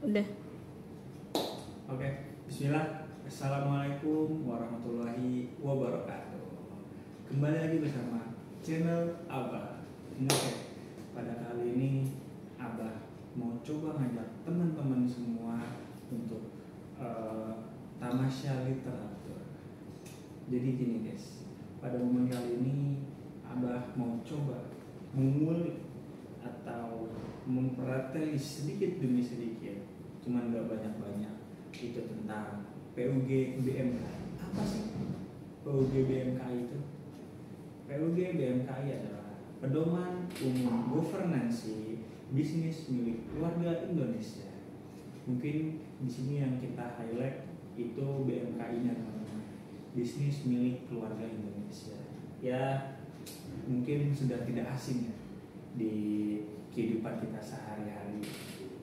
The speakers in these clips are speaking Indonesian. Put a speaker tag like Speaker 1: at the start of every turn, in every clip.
Speaker 1: Udah.
Speaker 2: Oke, bismillah. Assalamualaikum warahmatullahi wabarakatuh. Kembali lagi bersama channel Abah. Oke, pada kali ini Abah mau coba ngajak teman-teman semua untuk tamasya literatur. Jadi gini guys, pada momen kali ini Abah mau coba mengulik atau mempelajari sedikit demi sedikit, cuman gak banyak-banyak, itu tentang PUG BMKI. Apa sih PUG BMKI itu? PUG BMKI adalah Pedoman Umum Governansi Bisnis milik Keluarga Indonesia. Mungkin di sini yang kita highlight itu BMKI-nya, teman-teman. Bisnis milik Keluarga Indonesia. Ya, mungkin sudah tidak asing ya di kehidupan kita sehari-hari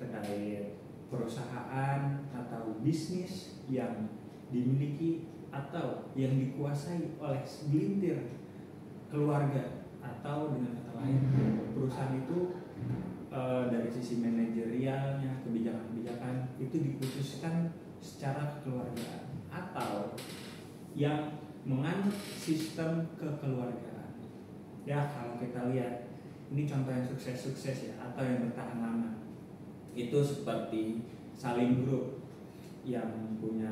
Speaker 2: terkait perusahaan atau bisnis yang dimiliki atau yang dikuasai oleh segelintir keluarga, atau dengan kata lain perusahaan itu dari sisi manajerialnya, kebijakan-kebijakan itu diputuskan secara kekeluargaan atau yang menganut sistem kekeluargaan. Ya, kalau kita lihat ini contoh yang sukses-sukses ya, atau yang bertahan lama, itu seperti Salim Group yang punya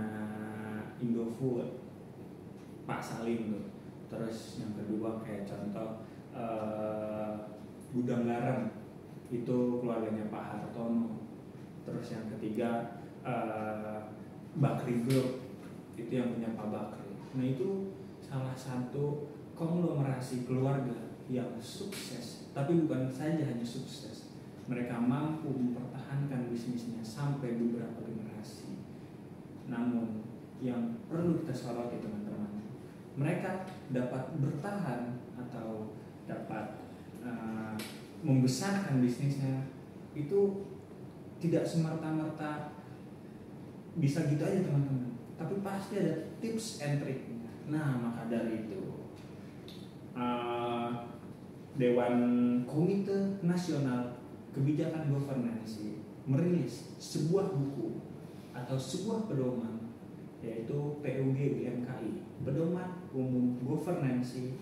Speaker 2: Indofood, Pak Salim tuh. Terus yang kedua kayak contoh Gudang Garam, itu keluarganya Pak Hartono. Terus yang ketiga Bakri Group, itu yang punya Pak Bakri. Nah, itu salah satu konglomerasi keluarga yang sukses, tapi bukan saja hanya sukses, mereka mampu mempertahankan bisnisnya sampai beberapa generasi. Namun yang perlu kita soroti, teman-teman, mereka dapat bertahan atau dapat membesarkan bisnisnya itu tidak semerta-merta bisa gitu aja, teman-teman, tapi pasti ada tips and triknya. Nah, maka dari itu Dewan Komite Nasional Kebijakan Governansi merilis sebuah buku atau sebuah pedoman, yaitu PUG BMKI, Pedoman Umum Governansi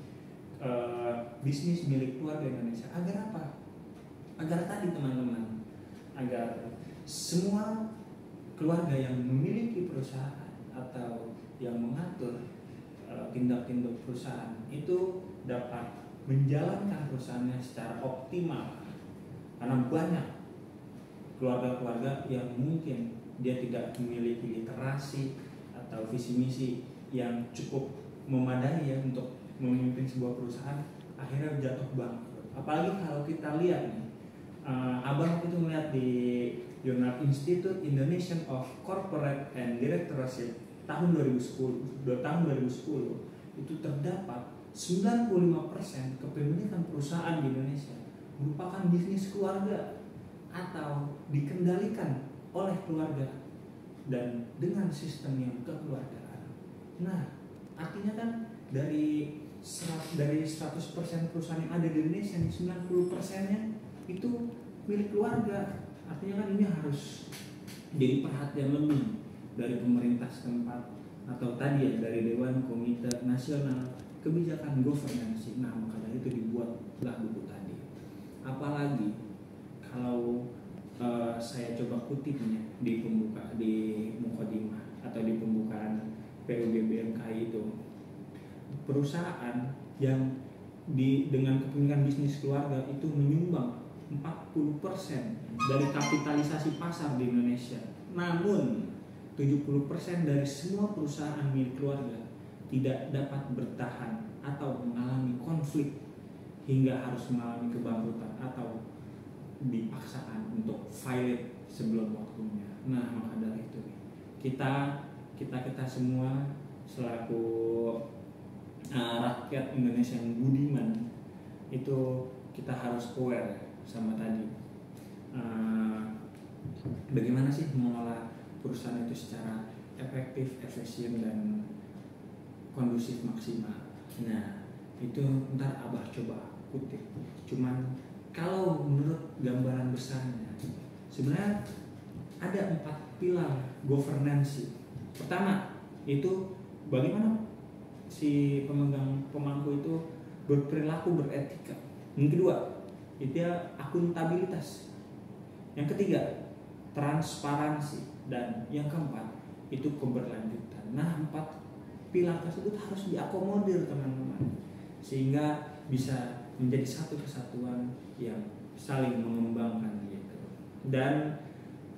Speaker 2: Bisnis milik Keluarga Indonesia. Agar apa? Agar tadi, teman-teman, agar semua keluarga yang memiliki perusahaan atau yang mengatur tindak-tinduk perusahaan itu dapat menjalankan perusahaannya secara optimal. Karena banyak keluarga-keluarga yang mungkin dia tidak memiliki literasi atau visi misi yang cukup memadai ya untuk memimpin sebuah perusahaan, akhirnya jatuh bangkrut. Apalagi kalau kita lihat nih, Abang itu melihat di Jurnal Institute Indonesian of Corporate and Directorship tahun 2010 itu terdapat 95% kepemilikan perusahaan di Indonesia merupakan bisnis keluarga atau dikendalikan oleh keluarga dan dengan sistem yang kekeluargaan. Nah, artinya kan dari 100% perusahaan yang ada di Indonesia, 90%-nya itu milik keluarga. Artinya kan ini harus jadi perhatian lebih dari pemerintah setempat atau tadi ya dari Dewan Komite Nasional Kebijakan Governansi. Nah, maka dari itu dibuatlah buku tadi. Apalagi kalau saya coba kutipnya di mukadimah atau di pembukaan PUG BMKI itu, perusahaan yang dengan kepemilikan bisnis keluarga itu menyumbang 40% dari kapitalisasi pasar di Indonesia. Namun 70% dari semua perusahaan milik keluarga tidak dapat bertahan atau mengalami konflik hingga harus mengalami kebangkrutan atau dipaksaan untuk fight sebelum waktunya. Nah, maka dari itu kita semua selaku rakyat Indonesia yang budiman itu kita harus aware sama tadi bagaimana sih mengelola perusahaan itu secara efektif, efisien, dan kondusif maksimal. Nah, itu ntar Abah coba kutip. Cuman kalau menurut gambaran besarnya, sebenarnya ada 4 pilar governance. Pertama itu bagaimana si pemangku itu berperilaku beretika. Yang kedua itu ya akuntabilitas. Yang ketiga transparansi, dan yang keempat itu keberlanjutan. Nah, 4 pilar tersebut harus diakomodir teman-teman, sehingga bisa menjadi satu kesatuan yang saling mengembangkan gitu. Dan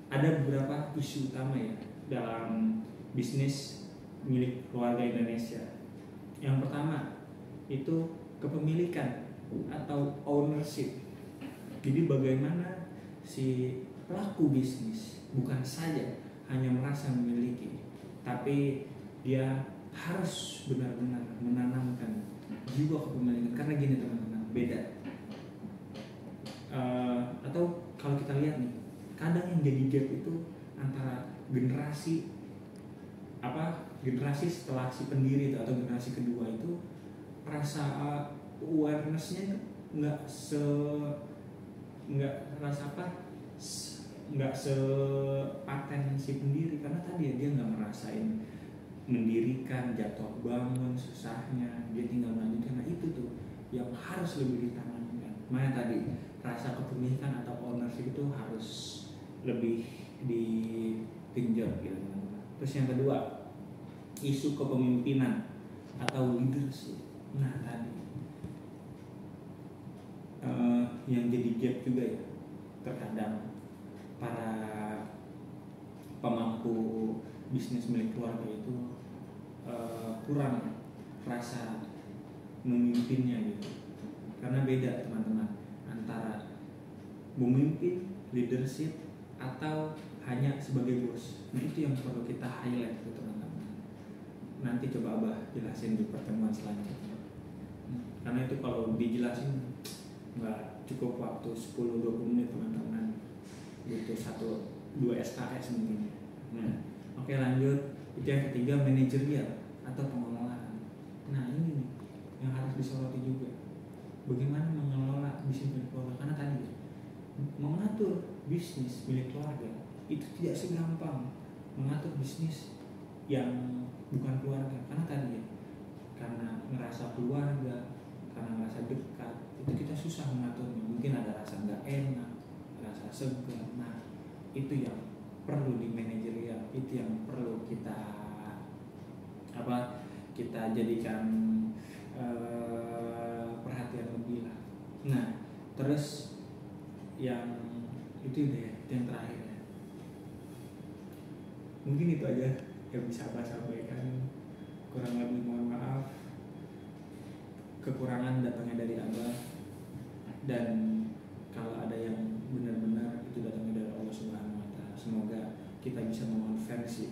Speaker 2: ada beberapa isu utama ya dalam bisnis milik keluarga Indonesia. Yang pertama itu kepemilikan atau ownership. Jadi bagaimana si pelaku bisnis bukan saja hanya merasa memiliki, tapi dia harus benar-benar menanamkan jiwa kepemilikan. Karena gini teman-teman, beda. Atau kalau kita lihat nih, kadang yang jadi gap itu antara generasi setelah si pendiri itu atau generasi kedua itu rasa awarenessnya nggak sepaten si pendiri, karena tadi dia nggak ngerasain mendirikan, jatuh bangun, susahnya, dia tinggal melanjutkan. Nah itu tuh yang harus lebih ditanamkan. Makanya tadi rasa kepemilikan atau ownership itu harus lebih digenjot gitu. Terus yang kedua isu kepemimpinan atau leadership. Nah tadi yang jadi gap juga ya, terkadang para pemangku bisnis milik keluarga itu kurang rasa memimpinnya gitu. Karena beda teman-teman antara memimpin, leadership, atau hanya sebagai bos. Nah itu yang perlu kita highlight gitu teman-teman. Nanti coba Abah jelasin di pertemuan selanjutnya. Karena itu kalau dijelasin nggak cukup waktu 10-20 menit teman-teman, butuh 1-2 SKS mungkin. Nah oke, lanjut. Itu yang ketiga, manajerial atau pengelolaan. Nah ini nih yang harus disoroti juga, bagaimana mengelola bisnis milik keluarga. Karena tadi mengatur bisnis milik keluarga itu tidak segampang mengatur bisnis yang bukan keluarga. Karena tadi karena ngerasa keluarga, karena ngerasa dekat, itu kita susah mengaturnya. Mungkin ada rasa nggak enak, rasa segan. Nah itu yang perlu di manajerial, itu yang perlu kita jadikan perhatian lebih lah. Nah terus yang itu udah ya, itu yang terakhir ya. Mungkin itu aja yang bisa Abah sampaikan. Kurang lebih mohon maaf, kekurangan datangnya dari Abah, dan kalau ada yang benar-benar itu datangnya dari Allah Subhanahu wa Ta'ala. Semoga kita bisa mengonversi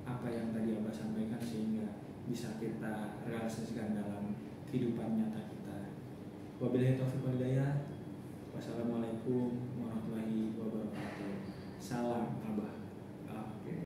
Speaker 2: apa yang tadi Abah sampaikan, sehingga bisa kita realisasikan dalam kehidupan nyata kita. Wabillahi taufiq wal hidayah. Wassalamualaikum warahmatullahi wabarakatuh. Salam Abah.